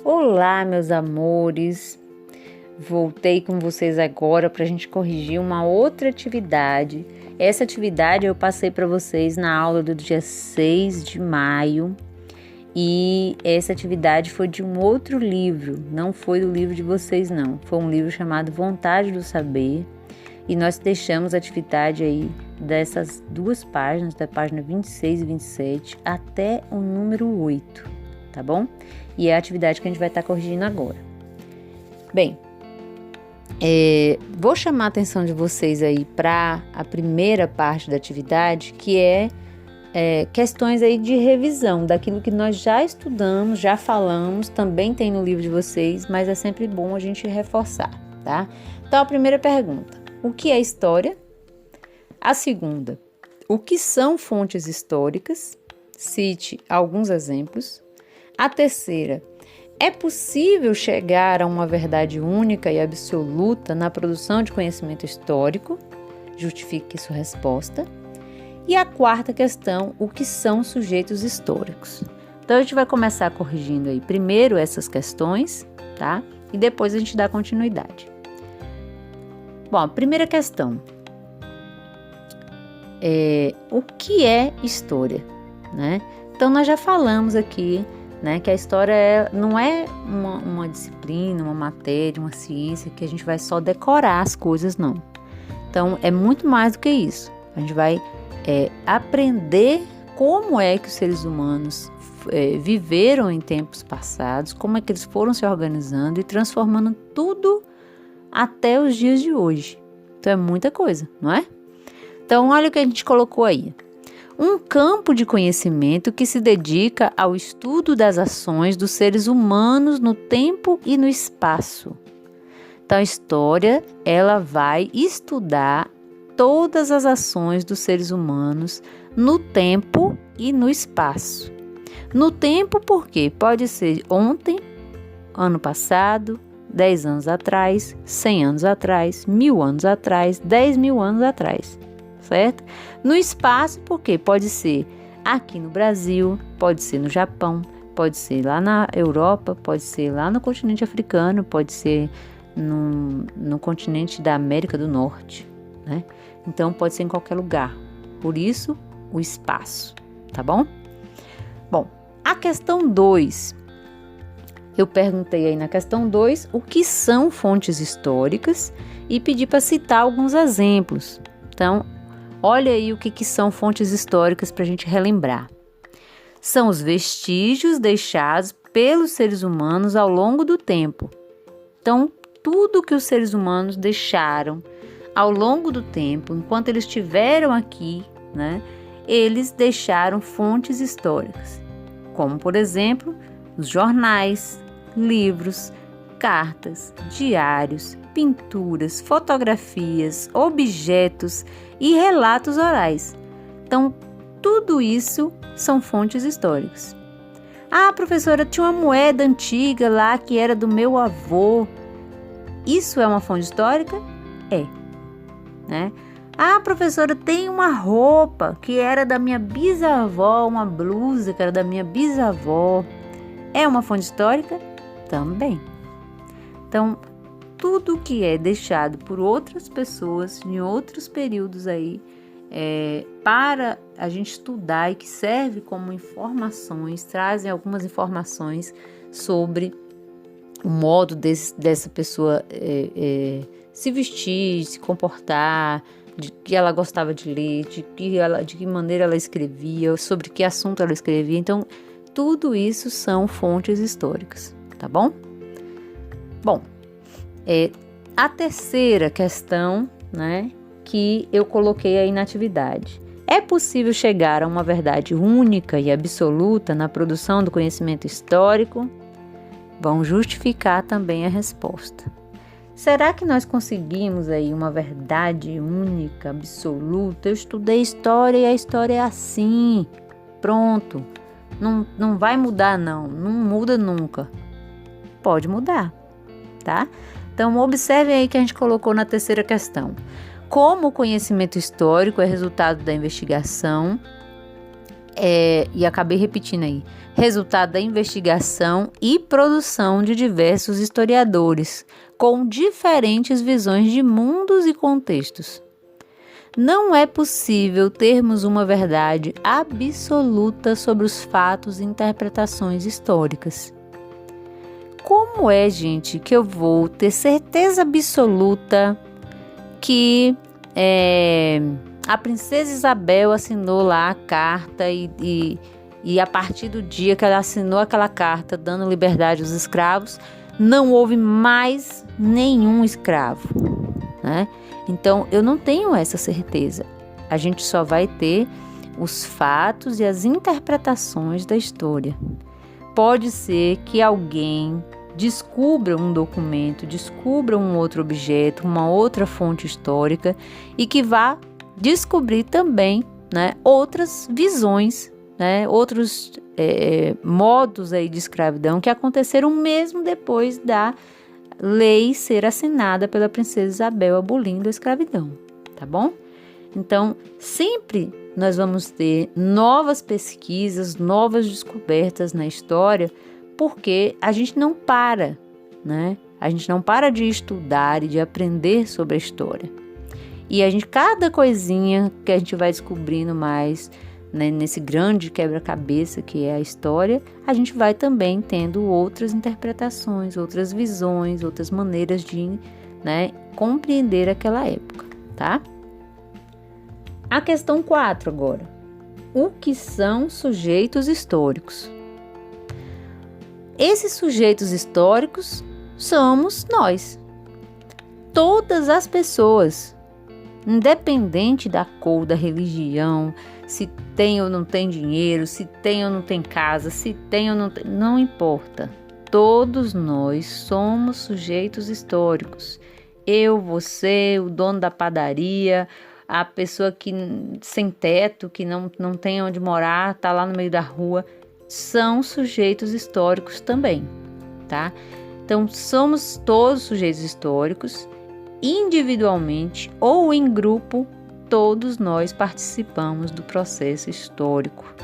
Olá, meus amores! Voltei com vocês agora para a gente corrigir uma outra atividade. Essa atividade eu passei para vocês na aula do dia 6 de maio e essa atividade foi de um outro livro, não foi do livro de vocês não. Foi um livro chamado Vontade do Saber e nós deixamos a atividade aí dessas duas páginas, da página 26 e 27 até o número 8, tá bom? E é a atividade que a gente vai estar corrigindo agora. Bem, vou chamar a atenção de vocês aí para a primeira parte da atividade, que é questões aí de revisão daquilo que nós já estudamos, já falamos, também tem no livro de vocês, mas é sempre bom a gente reforçar, tá? Então, a primeira pergunta, o que é história? A segunda, o que são fontes históricas? Cite alguns exemplos. A terceira, é possível chegar a uma verdade única e absoluta na produção de conhecimento histórico? Justifique sua resposta. E a quarta questão, o que são sujeitos históricos? Então, a gente vai começar corrigindo aí primeiro essas questões, tá? E depois a gente dá continuidade. Bom, a primeira questão, o que é história, né? Então, nós já falamos aqui, né, que a história não é uma disciplina, uma matéria, uma ciência que a gente vai só decorar as coisas, não. Então, é muito mais do que isso. A gente vai aprender como é que os seres humanos viveram em tempos passados, como é que eles foram se organizando e transformando tudo até os dias de hoje. Então, é muita coisa, não é? Então, olha o que a gente colocou aí. Um campo de conhecimento que se dedica ao estudo das ações dos seres humanos no tempo e no espaço. Então, a história, ela vai estudar todas as ações dos seres humanos no tempo e no espaço. No tempo, porque pode ser ontem, ano passado, 10 anos atrás, 100 anos atrás, 1000 anos atrás, 10.000 anos atrás. Certo? No espaço, porque pode ser aqui no Brasil, pode ser no Japão, pode ser lá na Europa, pode ser lá no continente africano, pode ser no continente da América do Norte, né? Então, pode ser em qualquer lugar. Por isso, o espaço, tá bom? Bom, a questão 2. Eu perguntei aí na questão 2 o que são fontes históricas e pedi para citar alguns exemplos. Então, olha aí o que são fontes históricas para a gente relembrar. São os vestígios deixados pelos seres humanos ao longo do tempo. Então, tudo que os seres humanos deixaram ao longo do tempo, enquanto eles estiveram aqui, né, eles deixaram fontes históricas, como, por exemplo, os jornais, livros, cartas, diários, pinturas, fotografias, objetos e relatos orais. Então, tudo isso são fontes históricas. Ah, professora, tinha uma moeda antiga lá que era do meu avô. Isso é uma fonte histórica? É, né? Ah, professora, tem uma roupa que era da minha bisavó, uma blusa que era da minha bisavó. É uma fonte histórica? Também. Então, tudo que é deixado por outras pessoas em outros períodos aí para a gente estudar e que serve como informações, trazem algumas informações sobre o modo dessa pessoa se vestir, se comportar, de que ela gostava de ler, de que maneira ela escrevia, sobre que assunto ela escrevia. Então, tudo isso são fontes históricas, tá bom? Bom, a terceira questão, né, que eu coloquei aí na atividade. É possível chegar a uma verdade única e absoluta na produção do conhecimento histórico? Vão justificar também a resposta. Será que nós conseguimos aí uma verdade única, absoluta? Eu estudei história e a história é assim, pronto. Não vai mudar não muda nunca. Pode mudar, tá? Então, observe aí que a gente colocou na terceira questão. Como o conhecimento histórico é resultado da investigação e acabei repetindo aí, resultado da investigação e produção de diversos historiadores, com diferentes visões de mundos e contextos. Não é possível termos uma verdade absoluta sobre os fatos e interpretações históricas. Como é, gente, que eu vou ter certeza absoluta que a princesa Isabel assinou lá a carta e a partir do dia que ela assinou aquela carta dando liberdade aos escravos, não houve mais nenhum escravo, né? Então, eu não tenho essa certeza. A gente só vai ter os fatos e as interpretações da história. Pode ser que alguém descubra um documento, descubra um outro objeto, uma outra fonte histórica e que vá descobrir também, né, outras visões, né, outros modos aí de escravidão que aconteceram mesmo depois da lei ser assinada pela princesa Isabel abolindo a escravidão, tá bom? Então, sempre nós vamos ter novas pesquisas, novas descobertas na história, porque a gente não para, né? A gente não para de estudar e de aprender sobre a história. E cada coisinha que a gente vai descobrindo mais, né, nesse grande quebra-cabeça que é a história, a gente vai também tendo outras interpretações, outras visões, outras maneiras de, né, compreender aquela época, tá? A questão 4 agora. O que são sujeitos históricos? Esses sujeitos históricos somos nós. Todas as pessoas, independente da cor, da religião, se tem ou não tem dinheiro, se tem ou não tem casa, se tem ou não tem, não importa. Todos nós somos sujeitos históricos. Eu, você, o dono da padaria, a pessoa que sem teto, que não tem onde morar, está lá no meio da rua, são sujeitos históricos também, tá? Então, somos todos sujeitos históricos, individualmente ou em grupo, todos nós participamos do processo histórico.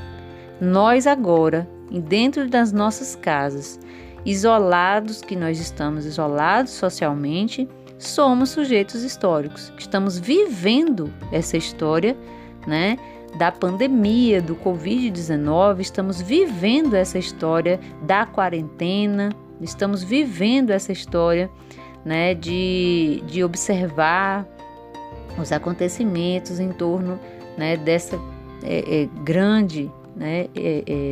Nós agora, dentro das nossas casas, isolados, que nós estamos isolados socialmente, somos sujeitos históricos, que estamos vivendo essa história, né, da pandemia, do Covid-19, estamos vivendo essa história da quarentena, estamos vivendo essa história, né, de observar os acontecimentos em torno, né, dessa grande, né,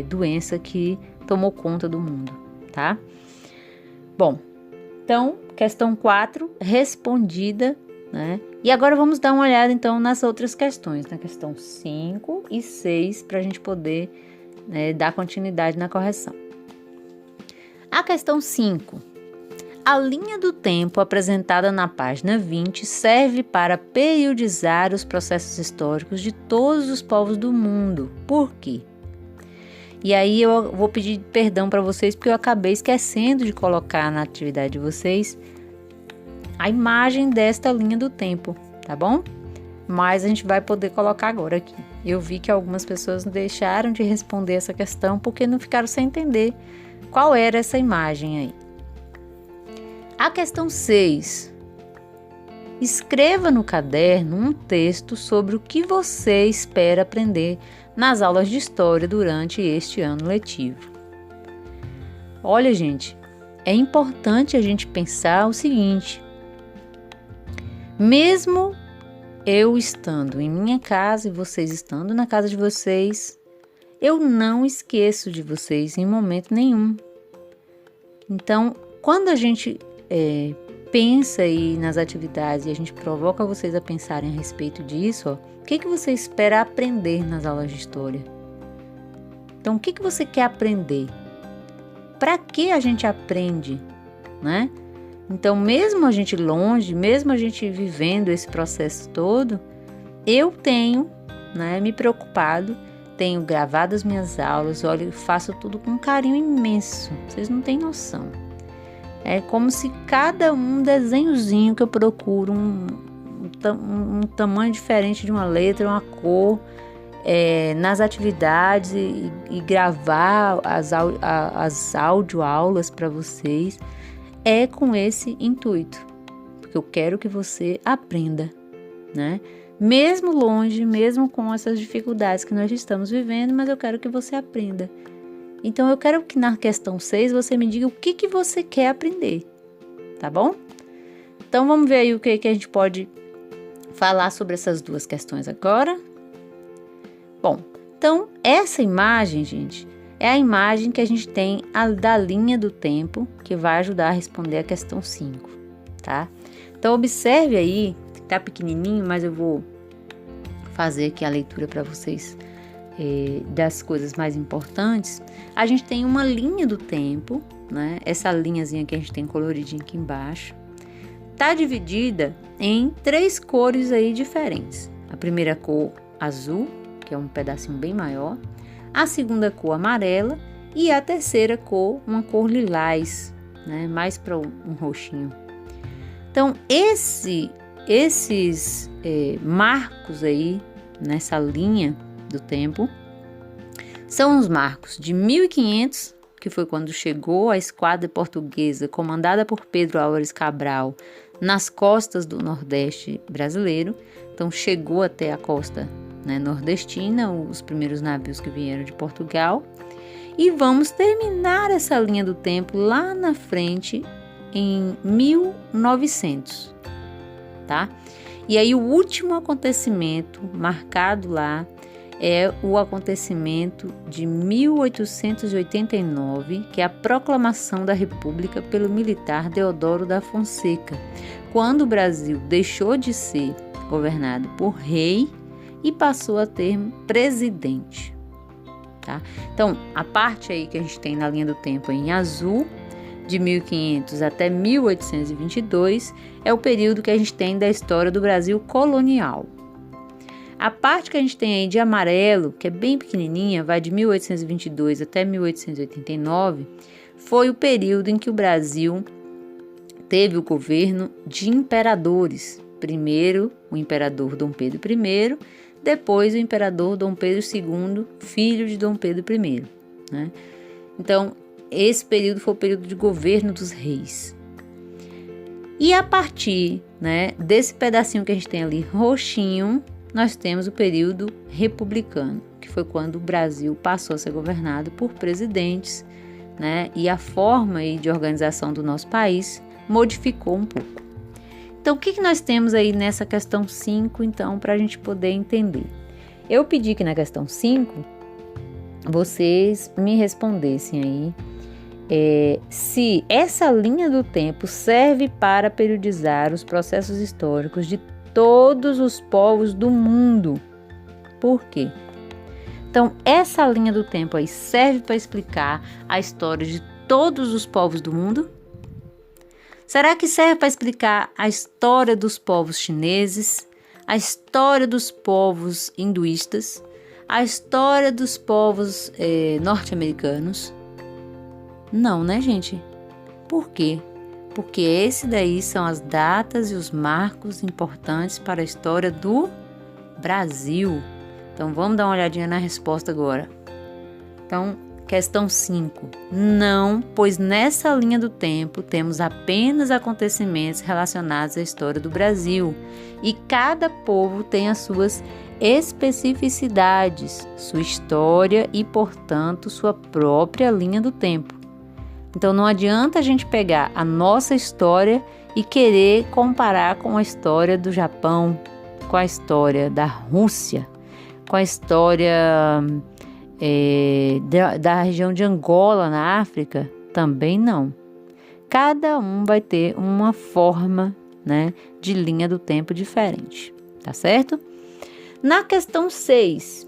doença que tomou conta do mundo, tá? Bom, então, questão 4 respondida, né? E agora vamos dar uma olhada então nas outras questões, na questão 5 e 6, para a gente poder, né, dar continuidade na correção. A questão 5. A linha do tempo apresentada na página 20 serve para periodizar os processos históricos de todos os povos do mundo. Por quê? E aí eu vou pedir perdão para vocês porque eu acabei esquecendo de colocar na atividade de vocês a imagem desta linha do tempo, tá bom? Mas a gente vai poder colocar agora aqui. Eu vi que algumas pessoas deixaram de responder essa questão porque não ficaram sem entender qual era essa imagem aí. A questão 6. Escreva no caderno um texto sobre o que você espera aprender nas aulas de história durante este ano letivo. Olha, gente, é importante a gente pensar o seguinte: mesmo eu estando em minha casa e vocês estando na casa de vocês, eu não esqueço de vocês em momento nenhum. Então, quando a gente pensa aí nas atividades e a gente provoca vocês a pensarem a respeito disso, o que você espera aprender nas aulas de história? Então, o que você quer aprender? Para que a gente aprende, né? Então, mesmo a gente longe, mesmo a gente vivendo esse processo todo, eu tenho, né, me preocupado, tenho gravado as minhas aulas, olha, faço tudo com um carinho imenso, vocês não têm noção. É como se cada desenhozinho que eu procuro, um tamanho diferente de uma letra, uma cor, nas atividades e gravar as audioaulas para vocês, é com esse intuito, porque eu quero que você aprenda, né? Mesmo longe, mesmo com essas dificuldades que nós estamos vivendo, mas eu quero que você aprenda. Então, eu quero que na questão 6 você me diga o que você quer aprender, tá bom? Então, vamos ver aí o que a gente pode falar sobre essas duas questões agora. Bom, então, essa imagem, gente, é a imagem que a gente tem da linha do tempo, que vai ajudar a responder a questão 5, tá? Então, observe aí, tá pequenininho, mas eu vou fazer aqui a leitura para vocês das coisas mais importantes. A gente tem uma linha do tempo, né? Essa linhazinha que a gente tem coloridinha aqui embaixo, tá dividida em 3 cores aí diferentes. A primeira cor azul, que é um pedacinho bem maior, a segunda cor amarela e a terceira cor, uma cor lilás, né? Mais para um roxinho. Então, esses marcos aí, nessa linha do tempo, são os marcos de 1500, que foi quando chegou a esquadra portuguesa comandada por Pedro Álvares Cabral nas costas do Nordeste brasileiro. Então, chegou até a costa, né, nordestina, os primeiros navios que vieram de Portugal. E vamos terminar essa linha do tempo lá na frente, em 1900, tá? E aí o último acontecimento marcado lá é o acontecimento de 1889, que é a proclamação da República pelo militar Deodoro da Fonseca, quando o Brasil deixou de ser governado por rei e passou a ter presidente, tá? Então, a parte aí que a gente tem na linha do tempo em azul, de 1500 até 1822, é o período que a gente tem da história do Brasil colonial. A parte que a gente tem aí de amarelo, que é bem pequenininha, vai de 1822 até 1889, foi o período em que o Brasil teve o governo de imperadores. Primeiro, o imperador Dom Pedro I, depois o imperador Dom Pedro II, filho de Dom Pedro I, né? Então, esse período foi o período de governo dos reis. E a partir, né, desse pedacinho que a gente tem ali roxinho, nós temos o período republicano, que foi quando o Brasil passou a ser governado por presidentes, né, e a forma aí de organização do nosso país modificou um pouco. Então, o que nós temos aí nessa questão 5, então, para a gente poder entender? Eu pedi que na questão 5, vocês me respondessem aí se essa linha do tempo serve para periodizar os processos históricos de todos os povos do mundo. Por quê? Então, essa linha do tempo aí serve para explicar a história de todos os povos do mundo? Será que serve para explicar a história dos povos chineses, a história dos povos hinduístas, a história dos povos norte-americanos? Não, né, gente? Por quê? Porque esse daí são as datas e os marcos importantes para a história do Brasil. Então, vamos dar uma olhadinha na resposta agora. Então, questão 5. Não, pois nessa linha do tempo temos apenas acontecimentos relacionados à história do Brasil e cada povo tem as suas especificidades, sua história e, portanto, sua própria linha do tempo. Então, não adianta a gente pegar a nossa história e querer comparar com a história do Japão, com a história da Rússia, com a história da região de Angola, na África. Também não. Cada um vai ter uma forma, né, de linha do tempo diferente, tá certo? Na questão 6,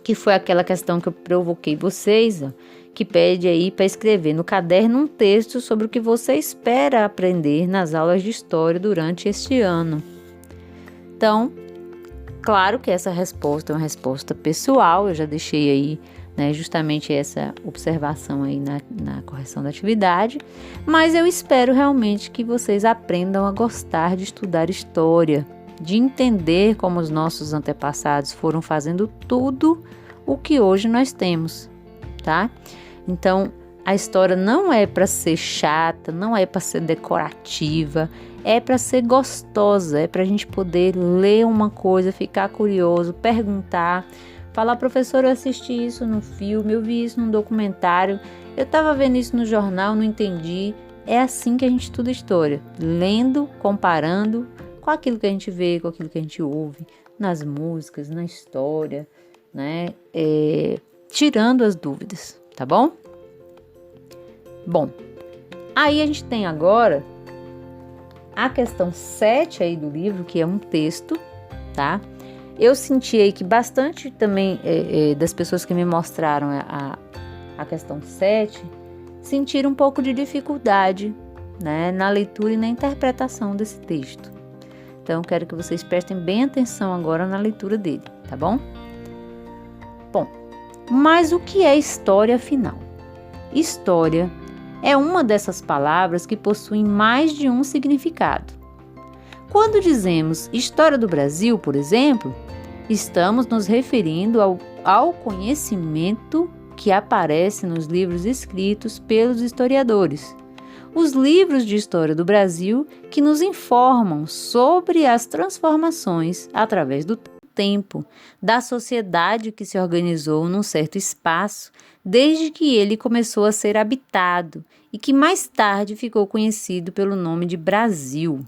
que foi aquela questão que eu provoquei vocês, ó, que pede aí para escrever no caderno um texto sobre o que você espera aprender nas aulas de história durante este ano. Então, claro que essa resposta é uma resposta pessoal, eu já deixei aí, né, justamente essa observação aí na correção da atividade, mas eu espero realmente que vocês aprendam a gostar de estudar história, de entender como os nossos antepassados foram fazendo tudo o que hoje nós temos, tá? Então, a história não é para ser chata, não é para ser decorativa, é para ser gostosa, é para a gente poder ler uma coisa, ficar curioso, perguntar, falar: professor, eu assisti isso no filme, eu vi isso num documentário, eu estava vendo isso no jornal, não entendi. É assim que a gente estuda história, lendo, comparando com aquilo que a gente vê, com aquilo que a gente ouve, nas músicas, na história, né? Tirando as dúvidas, tá bom? Bom, aí a gente tem agora a questão 7 aí do livro, que é um texto, tá? Eu senti aí que bastante também das pessoas que me mostraram a questão 7 sentiram um pouco de dificuldade, né, na leitura e na interpretação desse texto. Então, quero que vocês prestem bem atenção agora na leitura dele, tá bom? Bom, mas o que é história afinal? História é uma dessas palavras que possuem mais de um significado. Quando dizemos história do Brasil, por exemplo, estamos nos referindo ao conhecimento que aparece nos livros escritos pelos historiadores. Os livros de história do Brasil que nos informam sobre as transformações através do tempo, da sociedade que se organizou num certo espaço desde que ele começou a ser habitado e que mais tarde ficou conhecido pelo nome de Brasil.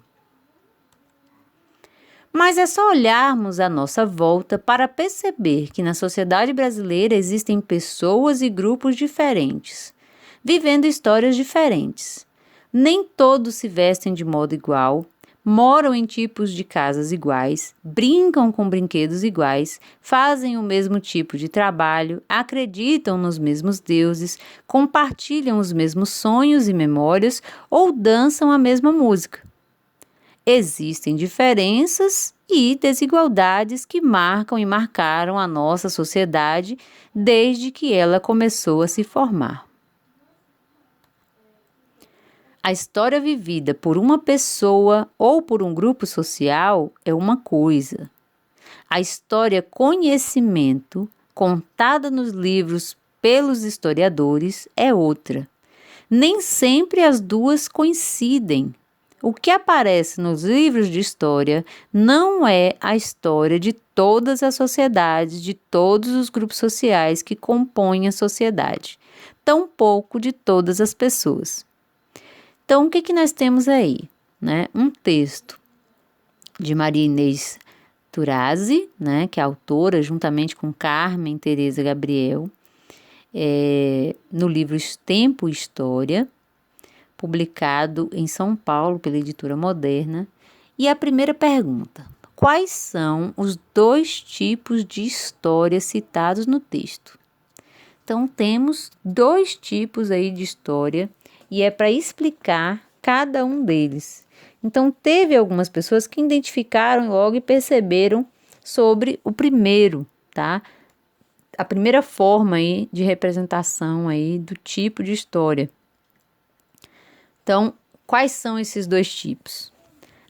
Mas é só olharmos à nossa volta para perceber que na sociedade brasileira existem pessoas e grupos diferentes, vivendo histórias diferentes. Nem todos se vestem de modo igual, moram em tipos de casas iguais, brincam com brinquedos iguais, fazem o mesmo tipo de trabalho, acreditam nos mesmos deuses, compartilham os mesmos sonhos e memórias ou dançam a mesma música. Existem diferenças e desigualdades que marcam e marcaram a nossa sociedade desde que ela começou a se formar. A história vivida por uma pessoa ou por um grupo social é uma coisa. A história conhecimento, contada nos livros pelos historiadores, é outra. Nem sempre as duas coincidem. O que aparece nos livros de história não é a história de todas as sociedades, de todos os grupos sociais que compõem a sociedade, tampouco de todas as pessoas. Então, o que nós temos aí? Né? Um texto de Maria Inês Turazi, né, que é autora, juntamente com Carmen Teresa Gabriel, no livro Tempo e História, publicado em São Paulo pela Editora Moderna. E a primeira pergunta: quais são os 2 tipos de história citados no texto? Então, temos 2 tipos aí de história e é para explicar cada um deles. Então, teve algumas pessoas que identificaram logo e perceberam sobre o primeiro, tá? A primeira forma aí de representação aí do tipo de história. Então, quais são esses 2 tipos?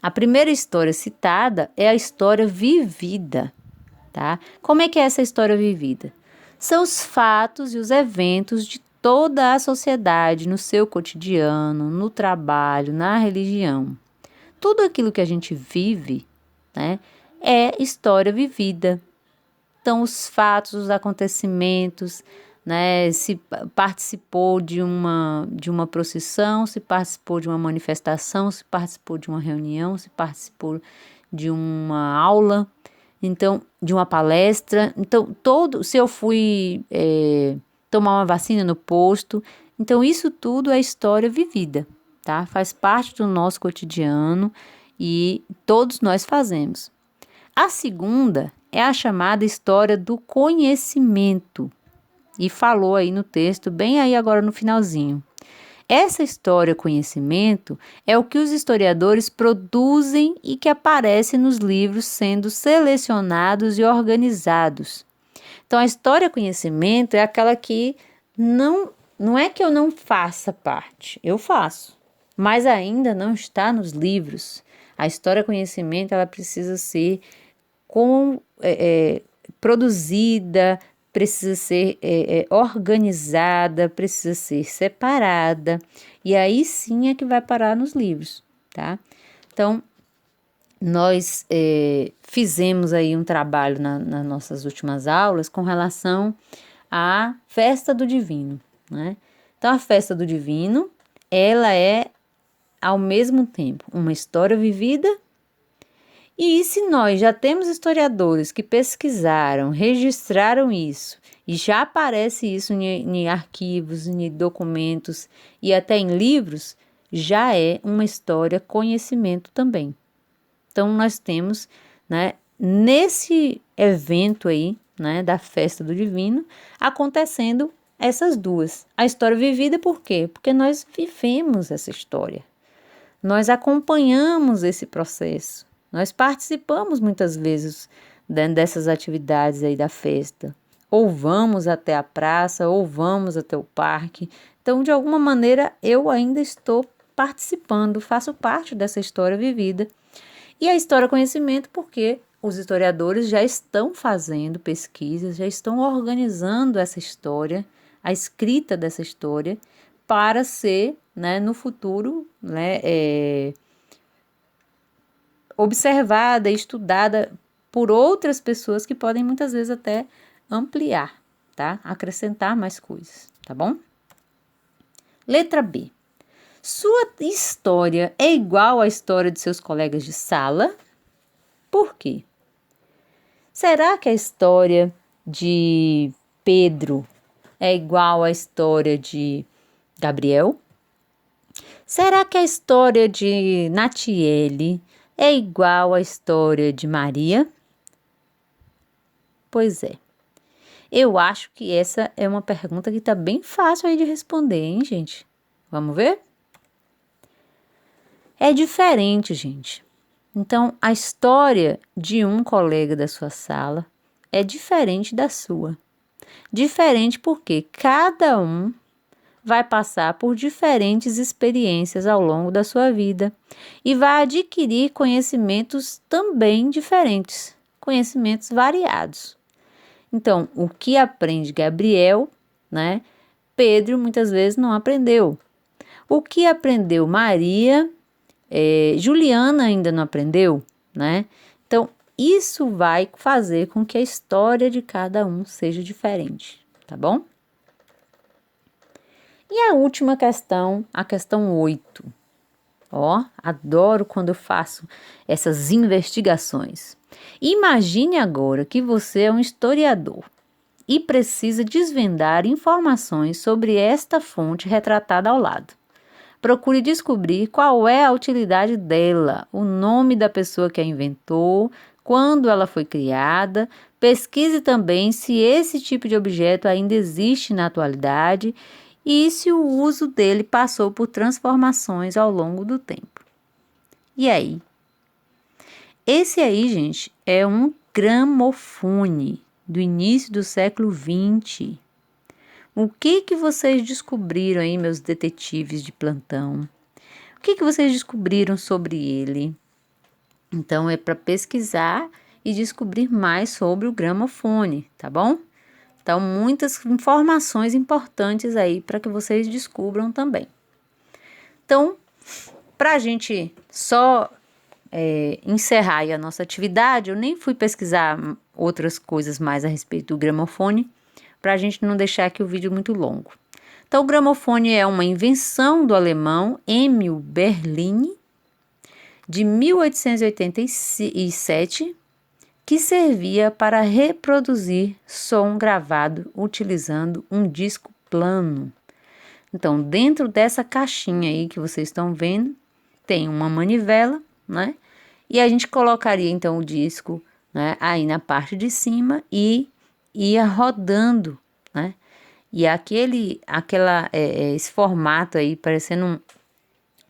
A primeira história citada é a história vivida, tá? Como é que é essa história vivida? São os fatos e os eventos de toda a sociedade no seu cotidiano, no trabalho, na religião. Tudo aquilo que a gente vive, né, é história vivida. Então, os fatos, os acontecimentos, né, se participou de uma procissão, se participou de uma manifestação, se participou de uma reunião, se participou de uma aula, então, de uma palestra. Então, se eu fui tomar uma vacina no posto, então isso tudo é história vivida, tá? Faz parte do nosso cotidiano e todos nós fazemos. A segunda é a chamada história do conhecimento. E falou aí no texto, bem aí agora no finalzinho. Essa história conhecimento é o que os historiadores produzem e que aparece nos livros sendo selecionados e organizados. Então, a história conhecimento é aquela que não é que eu não faça parte, eu faço, mas ainda não está nos livros. A história conhecimento, ela precisa ser produzida, precisa ser organizada, precisa ser separada, e aí sim é que vai parar nos livros, tá? Então, nós fizemos aí um trabalho nas nossas últimas aulas com relação à festa do divino, né? Então, a festa do divino, ela é, ao mesmo tempo, uma história vivida. E se nós já temos historiadores que pesquisaram, registraram isso, e já aparece isso em arquivos, em documentos e até em livros, já é uma história conhecimento também. Então, nós temos, né, nesse evento aí, né, da festa do divino, acontecendo essas duas. A história vivida por quê? Porque nós vivemos essa história. Nós acompanhamos esse processo. Nós participamos muitas vezes dessas atividades aí da festa. Ou vamos até a praça, ou vamos até o parque. Então, de alguma maneira, eu ainda estou participando, faço parte dessa história vivida. E a história conhecimento, porque os historiadores já estão fazendo pesquisas, já estão organizando essa história, a escrita dessa história, para ser, né, no futuro, né, observada e estudada por outras pessoas que podem muitas vezes até ampliar, tá? Acrescentar mais coisas, tá bom? Letra B. Sua história é igual à história de seus colegas de sala? Por quê? Será que a história de Pedro é igual à história de Gabriel? Será que a história de Natiele é igual à história de Maria? Pois é. Eu acho que essa é uma pergunta que está bem fácil aí de responder, hein, gente? Vamos ver? É diferente, gente. Então, a história de um colega da sua sala é diferente da sua. Diferente porque cada um vai passar por diferentes experiências ao longo da sua vida e vai adquirir conhecimentos também diferentes, conhecimentos variados. Então, o que aprende Gabriel, né? Pedro muitas vezes não aprendeu. O que aprendeu Maria, Juliana ainda não aprendeu, né? Então, isso vai fazer com que a história de cada um seja diferente, tá bom? E a última questão, a questão 8. Ó, adoro quando eu faço essas investigações. Imagine agora que você é um historiador e precisa desvendar informações sobre esta fonte retratada ao lado. Procure descobrir qual é a utilidade dela, o nome da pessoa que a inventou, quando ela foi criada. Pesquise também se esse tipo de objeto ainda existe na atualidade e se o uso dele passou por transformações ao longo do tempo. E aí? Esse aí, gente, é um gramofone do início do século XX. O que vocês descobriram aí, meus detetives de plantão? O que vocês descobriram sobre ele? Então, é para pesquisar e descobrir mais sobre o gramofone, tá bom? Então, muitas informações importantes aí para que vocês descubram também. Então, para a gente só encerrar aí a nossa atividade, eu nem fui pesquisar outras coisas mais a respeito do gramofone, para a gente não deixar aqui o vídeo muito longo. Então, o gramofone é uma invenção do alemão Emil Berlin, de 1887, que servia para reproduzir som gravado utilizando um disco plano. Então, dentro dessa caixinha aí que vocês estão vendo, tem uma manivela, né? E a gente colocaria então o disco, né, aí na parte de cima e ia rodando, né? E esse formato aí, parecendo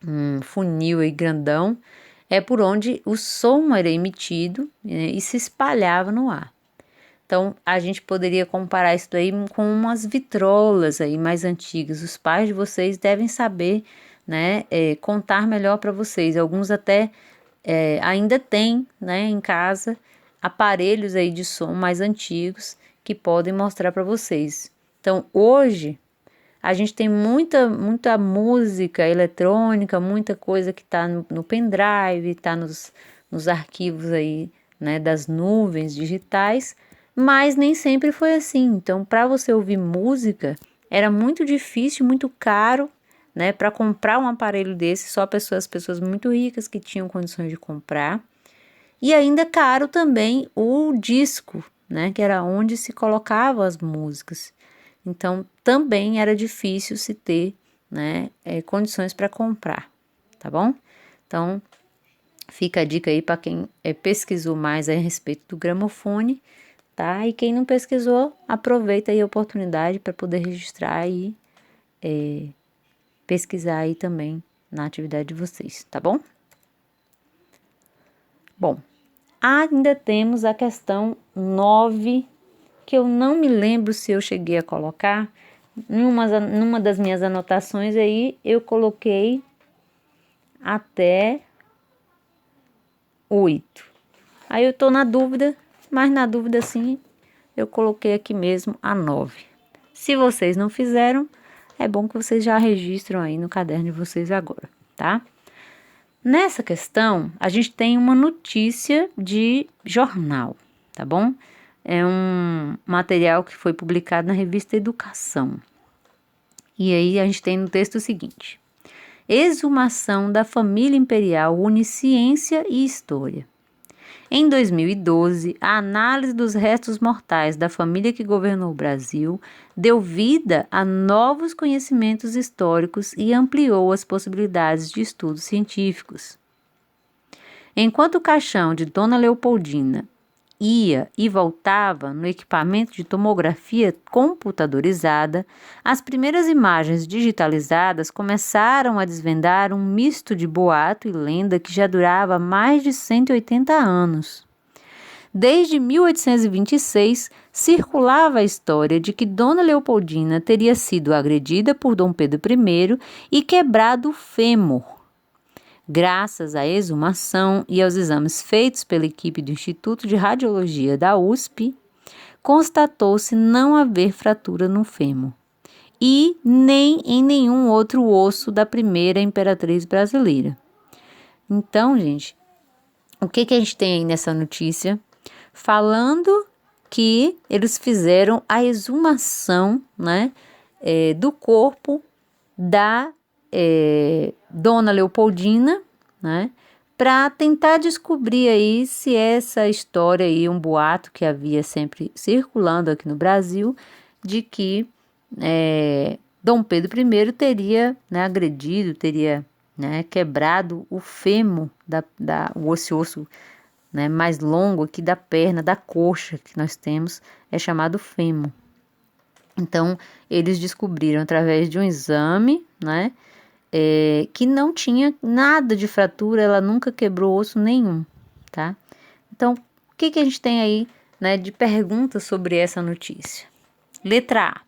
um funil aí grandão, é por onde o som era emitido, né, e se espalhava no ar. Então, a gente poderia comparar isso daí com umas vitrolas aí mais antigas. Os pais de vocês devem saber, né, contar melhor para vocês. Alguns até ainda tem, né, em casa aparelhos aí de som mais antigos que podem mostrar para vocês. Então, hoje a gente tem muita música eletrônica, muita coisa que está no pendrive, está nos arquivos aí, né, das nuvens digitais, mas nem sempre foi assim. Então, para você ouvir música, era muito difícil, muito caro, né, para comprar um aparelho desse, só as pessoas muito ricas que tinham condições de comprar. E ainda caro também o disco, né, que era onde se colocavam as músicas. Então, também era difícil se ter, né, condições para comprar, tá bom? Então, fica a dica aí para quem pesquisou mais a respeito do gramofone, tá? E quem não pesquisou, aproveita aí a oportunidade para poder registrar e pesquisar aí também na atividade de vocês, tá bom? Bom, ainda temos a questão 9, que eu não me lembro se eu cheguei a colocar. Numa das minhas anotações aí, eu coloquei até 8. Aí eu tô na dúvida, mas na dúvida sim, eu coloquei aqui mesmo a 9. Se vocês não fizeram, é bom que vocês já registram aí no caderno de vocês agora, tá? Nessa questão, a gente tem uma notícia de jornal, tá bom? É um material que foi publicado na revista Educação. E aí a gente tem no texto o seguinte: exumação da família imperial une ciência e história. Em 2012, a análise dos restos mortais da família que governou o Brasil deu vida a novos conhecimentos históricos e ampliou as possibilidades de estudos científicos. Enquanto o caixão de Dona Leopoldina ia e voltava no equipamento de tomografia computadorizada, as primeiras imagens digitalizadas começaram a desvendar um misto de boato e lenda que já durava mais de 180 anos. Desde 1826, circulava a história de que Dona Leopoldina teria sido agredida por Dom Pedro I e quebrado o fêmur. Graças à exumação e aos exames feitos pela equipe do Instituto de Radiologia da USP, constatou-se não haver fratura no fêmur e nem em nenhum outro osso da primeira imperatriz brasileira. Então, gente, o que a gente tem aí nessa notícia? Falando que eles fizeram a exumação, né, do corpo da Dona Leopoldina, né, para tentar descobrir aí se essa história aí, um boato que havia sempre circulando aqui no Brasil, de que Dom Pedro I teria, né, agredido, teria, né, quebrado o fêmur, o osso, né, mais longo aqui da perna, da coxa que nós temos, é chamado fêmur. Então, eles descobriram através de um exame, né, que não tinha nada de fratura, ela nunca quebrou osso nenhum, tá? Então, o que a gente tem aí, né, de perguntas sobre essa notícia? Letra A.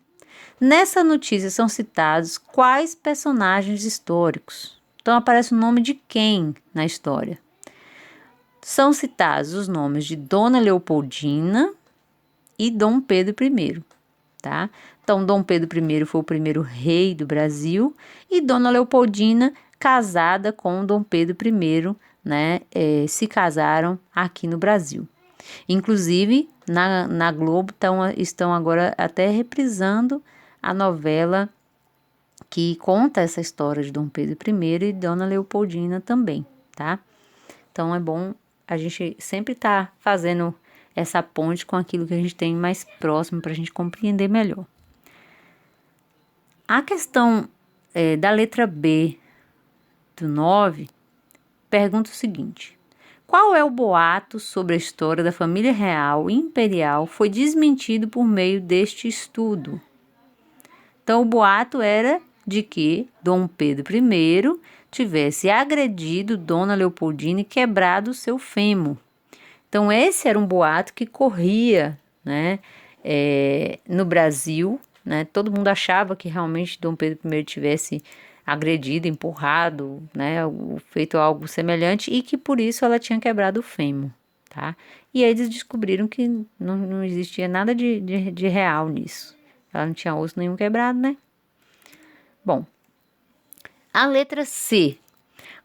Nessa notícia são citados quais personagens históricos? Então, aparece o nome de quem na história? São citados os nomes de Dona Leopoldina e Dom Pedro I, tá? Então, Dom Pedro I foi o primeiro rei do Brasil e Dona Leopoldina, casada com Dom Pedro I, né, se casaram aqui no Brasil. Inclusive, na Globo estão agora até reprisando a novela que conta essa história de Dom Pedro I e Dona Leopoldina também, tá? Então, é bom a gente sempre tá fazendo essa ponte com aquilo que a gente tem mais próximo para a gente compreender melhor. A questão da letra B do 9 pergunta o seguinte: qual é o boato sobre a história da família real e imperial foi desmentido por meio deste estudo? Então, o boato era de que Dom Pedro I tivesse agredido Dona Leopoldina e quebrado o seu fêmur. Então, esse era um boato que corria, né, no Brasil, né? Todo mundo achava que realmente Dom Pedro I tivesse agredido, empurrado, né, feito algo semelhante e que por isso ela tinha quebrado o fêmur, tá? E aí eles descobriram que não existia nada de real nisso. Ela não tinha osso nenhum quebrado, né? Bom, a letra C.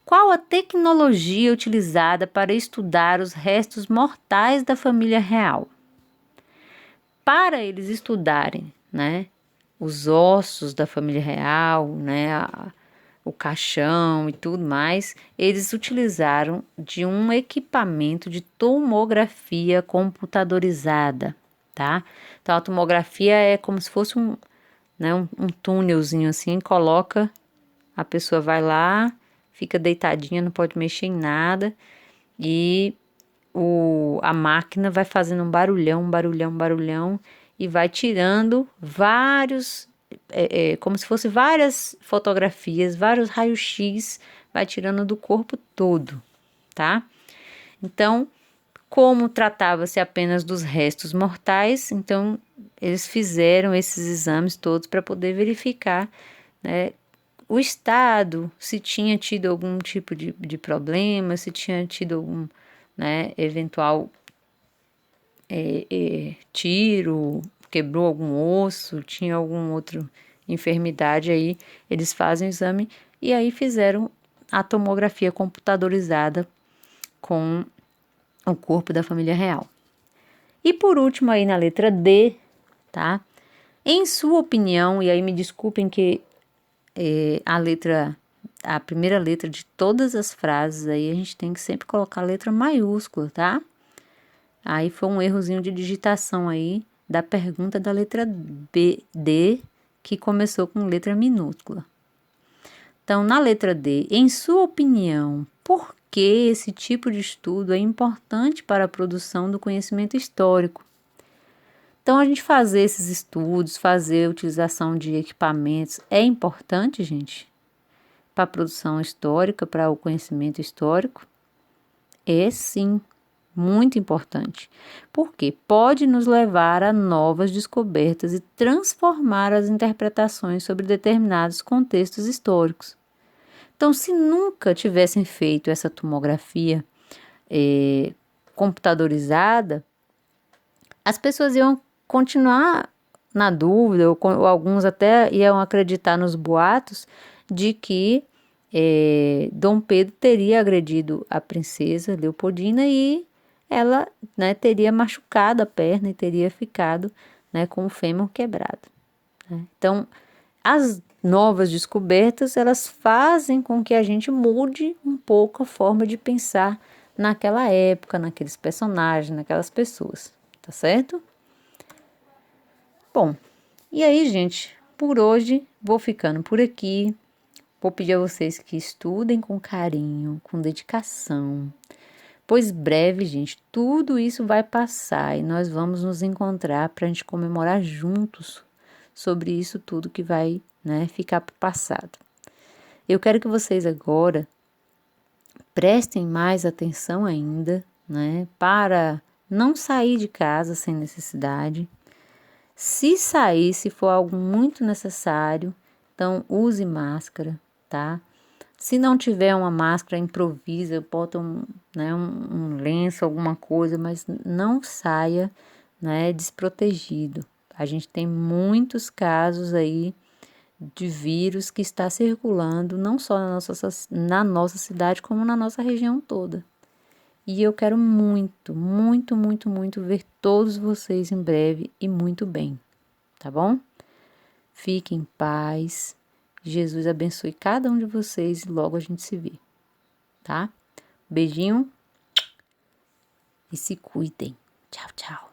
Qual a tecnologia utilizada para estudar os restos mortais da família real? Para eles estudarem, né, os ossos da família real, né, o caixão e tudo mais, eles utilizaram de um equipamento de tomografia computadorizada, tá? Então a tomografia é como se fosse um túnelzinho assim, coloca, a pessoa vai lá, fica deitadinha, não pode mexer em nada e a máquina vai fazendo um barulhão e vai tirando vários, como se fosse várias fotografias, vários raios-x, vai tirando do corpo todo, tá? Então, como tratava-se apenas dos restos mortais, então eles fizeram esses exames todos para poder verificar, né, o estado, se tinha tido algum tipo de problema, se tinha tido algum, né, eventual tiro, quebrou algum osso, tinha alguma outra enfermidade aí, eles fazem o exame e aí fizeram a tomografia computadorizada com o corpo da família real. E por último aí na letra D, tá? Em sua opinião, e aí me desculpem que a primeira letra de todas as frases aí a gente tem que sempre colocar a letra maiúscula, tá? Aí foi um errozinho de digitação aí da pergunta da letra D, que começou com letra minúscula. Então, na letra D, em sua opinião, por que esse tipo de estudo é importante para a produção do conhecimento histórico? Então, a gente fazer esses estudos, fazer a utilização de equipamentos é importante, gente, para a produção histórica, para o conhecimento histórico? É sim, muito importante, porque pode nos levar a novas descobertas e transformar as interpretações sobre determinados contextos históricos. Então, se nunca tivessem feito essa tomografia computadorizada, as pessoas iam continuar na dúvida, ou alguns até iam acreditar nos boatos de que Dom Pedro teria agredido a princesa Leopoldina e ela, né, teria machucado a perna e teria ficado, né, com o fêmur quebrado, né? Então, as novas descobertas, elas fazem com que a gente mude um pouco a forma de pensar naquela época, naqueles personagens, naquelas pessoas, tá certo? Bom, e aí, gente, por hoje vou ficando por aqui. Vou pedir a vocês que estudem com carinho, com dedicação, pois breve, gente, tudo isso vai passar e nós vamos nos encontrar para a gente comemorar juntos sobre isso tudo que vai, né, ficar para o passado. Eu quero que vocês agora prestem mais atenção ainda, né, para não sair de casa sem necessidade. Se sair, se for algo muito necessário, então use máscara, tá? Se não tiver uma máscara, improvisa, bota um lenço, alguma coisa, mas não saia, né, desprotegido. A gente tem muitos casos aí de vírus que está circulando, não só na nossa cidade, como na nossa região toda. E eu quero muito, muito, muito, muito ver todos vocês em breve e muito bem, tá bom? Fiquem em paz. Jesus abençoe cada um de vocês e logo a gente se vê, tá? Beijinho e se cuidem. Tchau, tchau.